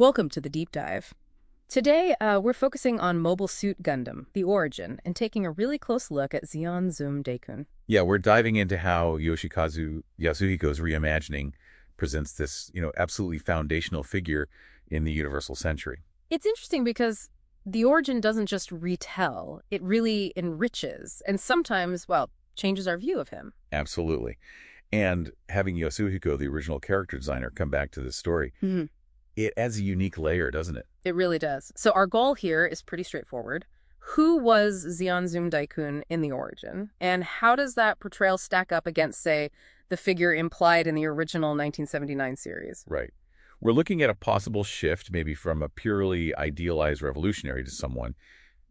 Welcome to the Deep Dive. Today, we're focusing on Mobile Suit Gundam, the origin, and taking a really close look at Zeon Zum Deikun. Yeah, we're diving into how Yasuhiko's reimagining presents this, absolutely foundational figure in the universal century. It's interesting because the origin doesn't just retell, it really enriches, and sometimes, well, changes our view of him. Absolutely. And having Yasuhiko, the original character designer, come back to this story, it adds a unique layer, doesn't it? It really does. So our goal here is pretty straightforward. Who was Zeon Zum Deikun in the origin? And how does that portrayal stack up against, say, the figure implied in the original 1979 series? Right. We're looking at a possible shift, maybe from a purely idealized revolutionary to someone,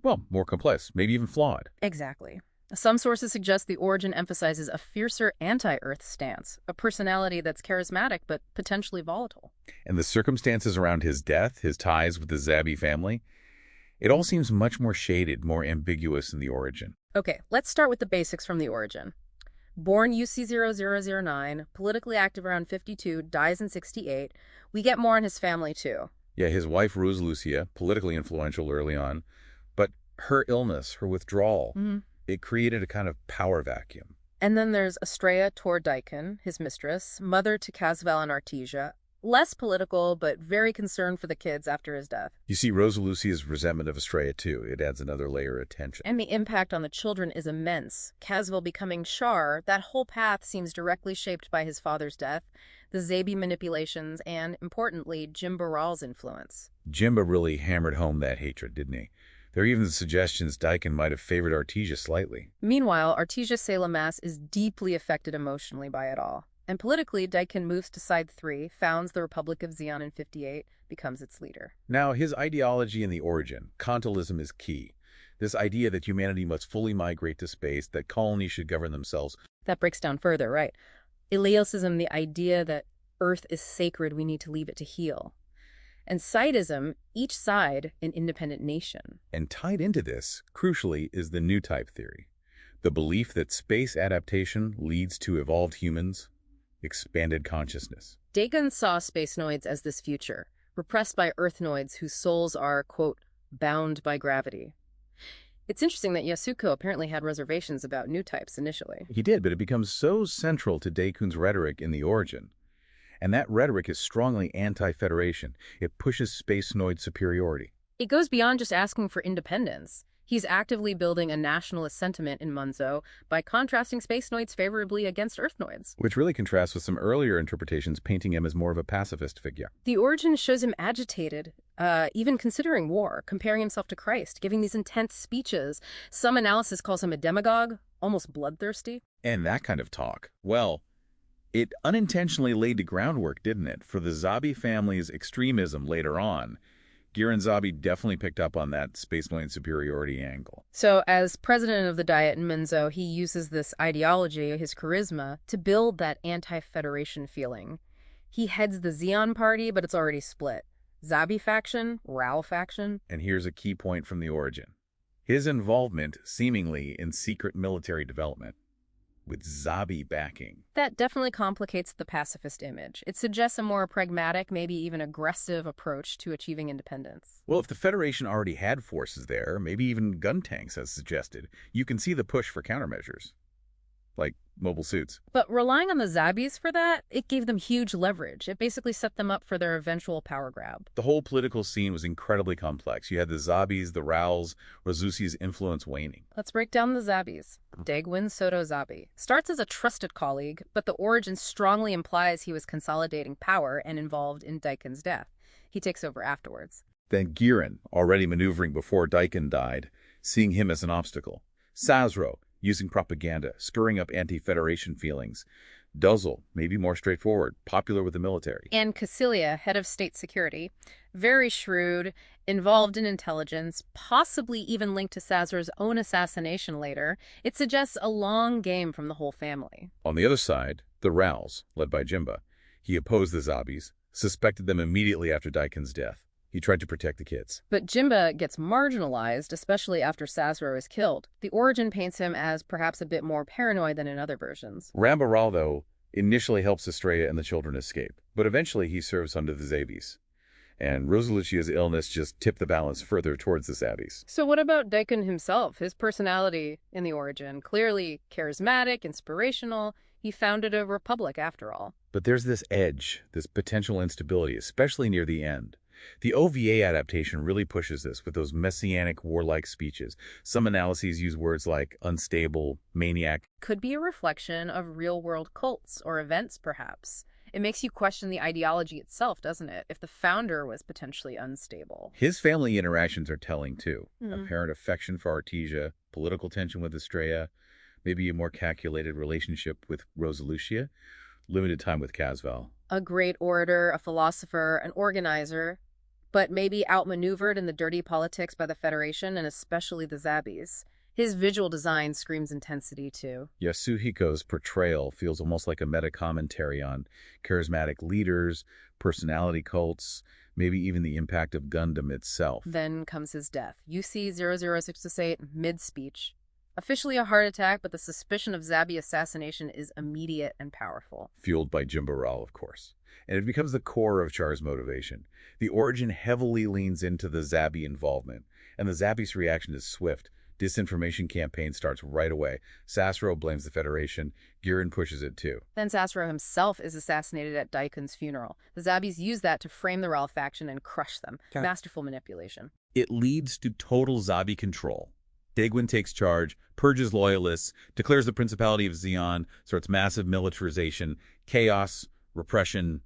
well, more complex, maybe even flawed. Exactly. Some sources suggest the origin emphasizes a fiercer anti-Earth stance, a personality that's charismatic but potentially volatile. And the circumstances around his death, his ties with the Zabi family, it all seems much more shaded, more ambiguous in the origin. Okay, let's start with the basics from the origin. Born UC0009, politically active around 52, dies in 68. We get more on his family, too. Yeah, his wife, Roselucia, politically influential early on, but her illness, her withdrawal, it created a kind of power vacuum. And then there's Astraia Deikun, his mistress, mother to Casval and Artesia. Less political, but very concerned for the kids after his death. You see Roselucia's resentment of Astraia, too. It adds another layer of tension. And the impact on the children is immense. Casval becoming Char, that whole path seems directly shaped by his father's death, the Zabi manipulations, and, importantly, Jimba Ral's influence. Jimba really hammered home that hatred, didn't he? There are even suggestions Deikun might have favored Artesia slightly. Meanwhile, Artesia Sayla Mass is deeply affected emotionally by it all. And politically, Deikun moves to Side 3, founds the Republic of Zeon in 58, becomes its leader. Now, his ideology in the origin, Contolism, is key. This idea that humanity must fully migrate to space, that colonies should govern themselves. That breaks down further, right? Eleosism, the idea that Earth is sacred, we need to leave it to heal. And Sidism, each side an independent nation. And tied into this, crucially, is the Newtype Theory. The belief that space adaptation leads to evolved humans, expanded consciousness. Deikun saw Spacenoids as this future, repressed by Earthnoids whose souls are, quote, bound by gravity. It's interesting that Yasuhiko apparently had reservations about Newtypes initially. He did, but it becomes so central to Deikun's rhetoric in the origin. And that rhetoric is strongly anti-Federation. It pushes Spacenoid superiority. It goes beyond just asking for independence. He's actively building a nationalist sentiment in Munzo by contrasting Spacenoids favorably against Earthnoids. Which really contrasts with some earlier interpretations painting him as more of a pacifist figure. The origin shows him agitated, even considering war, comparing himself to Christ, giving these intense speeches. Some analysis calls him a demagogue, almost bloodthirsty. And that kind of talk, well, it unintentionally laid the groundwork, didn't it, for the Zabi family's extremism later on. Giran Zabi definitely picked up on that Spacenoid superiority angle. So as president of the Diet in Munzo, he uses this ideology, his charisma, to build that anti-Federation feeling. He heads the Zeon party, but it's already split. Zabi faction, Ral faction. And here's a key point from the origin. His involvement, seemingly, in secret military development, with Zabi backing. That definitely complicates the pacifist image. It suggests a more pragmatic, maybe even aggressive approach to achieving independence. Well, if the Federation already had forces there, maybe even gun tanks as suggested, you can see the push for countermeasures, like mobile suits. But relying on the Zabis for that, it gave them huge leverage. It basically set them up for their eventual power grab. The whole political scene was incredibly complex. You had the Zabis, the Rals, Roselucia's influence waning. Let's break down the Zabis. Daegwin Soto Zabi starts as a trusted colleague, but the origin strongly implies he was consolidating power and involved in Daikun's death. He takes over afterwards. Then Giran, already maneuvering before Deikun died, seeing him as an obstacle. Sazro, using propaganda, stirring up anti-Federation feelings. Duzzle, maybe more straightforward, popular with the military. And Cassilia, head of state security, very shrewd, involved in intelligence, possibly even linked to Sazro's own assassination later. It suggests a long game from the whole family. On the other side, the Rals, led by Jimba. He opposed the Zabis, suspected them immediately after Daikun's death. He tried to protect the kids. But Jimba gets marginalized, especially after Sazro is killed. The origin paints him as perhaps a bit more paranoid than in other versions. Rambaral, though, initially helps Astraia and the children escape, but eventually he serves under the Zabis. And Roselucia's illness just tipped the balance further towards the Zabis. So what about Deikun himself? His personality in the origin, clearly charismatic, inspirational. He founded a republic after all. But there's this edge, this potential instability, especially near the end. The OVA adaptation really pushes this with those messianic, warlike speeches. Some analyses use words like unstable, maniac. Could be a reflection of real-world cults or events, perhaps. It makes you question the ideology itself, doesn't it? If the founder was potentially unstable. His family interactions are telling, too. Apparent affection for Artesia, political tension with Astraia, maybe a more calculated relationship with Roselucia, limited time with Casval. A great orator, a philosopher, an organizer, but maybe outmaneuvered in the dirty politics by the Federation and especially the Zabis. His visual design screams intensity, too. Yasuhiko's portrayal feels almost like a meta-commentary on charismatic leaders, personality cults, maybe even the impact of Gundam itself. Then comes his death. UC-00668, mid-speech. Officially a heart attack, but the suspicion of Zabi assassination is immediate and powerful. Fueled by Jimbaral, of course. And it becomes the core of Char's motivation. The origin heavily leans into the Zabi involvement, and the Zabi's reaction is swift. Disinformation campaign starts right away. Sasro blames the Federation. Girin pushes it too. Then Sasro himself is assassinated at Daikun's funeral. The Zabis use that to frame the Ral faction and crush them. Masterful manipulation. It leads to total Zabi control. Daegwin takes charge, purges loyalists, declares the Principality of Zeon, starts massive militarization, chaos, repression,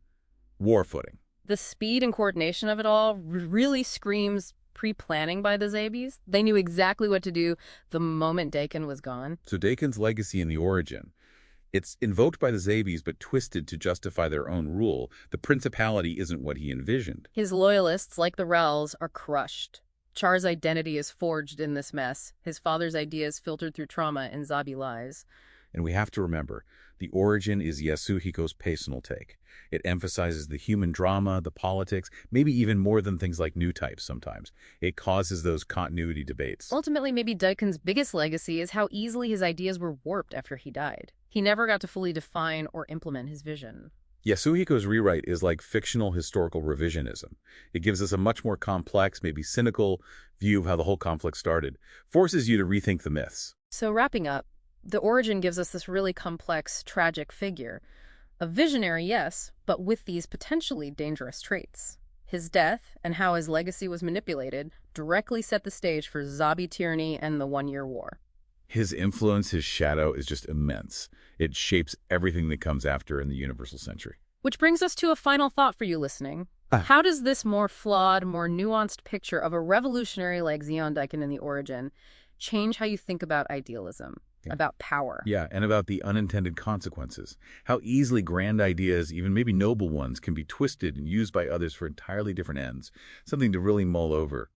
war footing. The speed and coordination of it all really screams pre-planning by the Zabis. They knew exactly what to do the moment Daikun was gone. So Daikun's legacy in the origin, it's invoked by the Zabis but twisted to justify their own rule. The Principality isn't what he envisioned. His loyalists, like the Rels, are crushed. Char's identity is forged in this mess. His father's ideas filtered through trauma and Zabi lies. And we have to remember, the origin is Yasuhiko's personal take. It emphasizes the human drama, the politics, maybe even more than things like Newtype sometimes. It causes those continuity debates. Ultimately, maybe Daikun's biggest legacy is how easily his ideas were warped after he died. He never got to fully define or implement his vision. Yasuhiko's rewrite is like fictional historical revisionism. It gives us a much more complex, maybe cynical view of how the whole conflict started, forces you to rethink the myths. So wrapping up, the origin gives us this really complex, tragic figure. A visionary, yes, but with these potentially dangerous traits. His death, and how his legacy was manipulated, directly set the stage for Zabi tyranny and the One-Year War. His influence, his shadow, is just immense. It shapes everything that comes after in the Universal Century. Which brings us to a final thought for you listening. How does this more flawed, more nuanced picture of a revolutionary like Zeon Deikun in the origin change how you think about idealism, about power? Yeah, and about the unintended consequences. How easily grand ideas, even maybe noble ones, can be twisted and used by others for entirely different ends. Something to really mull over.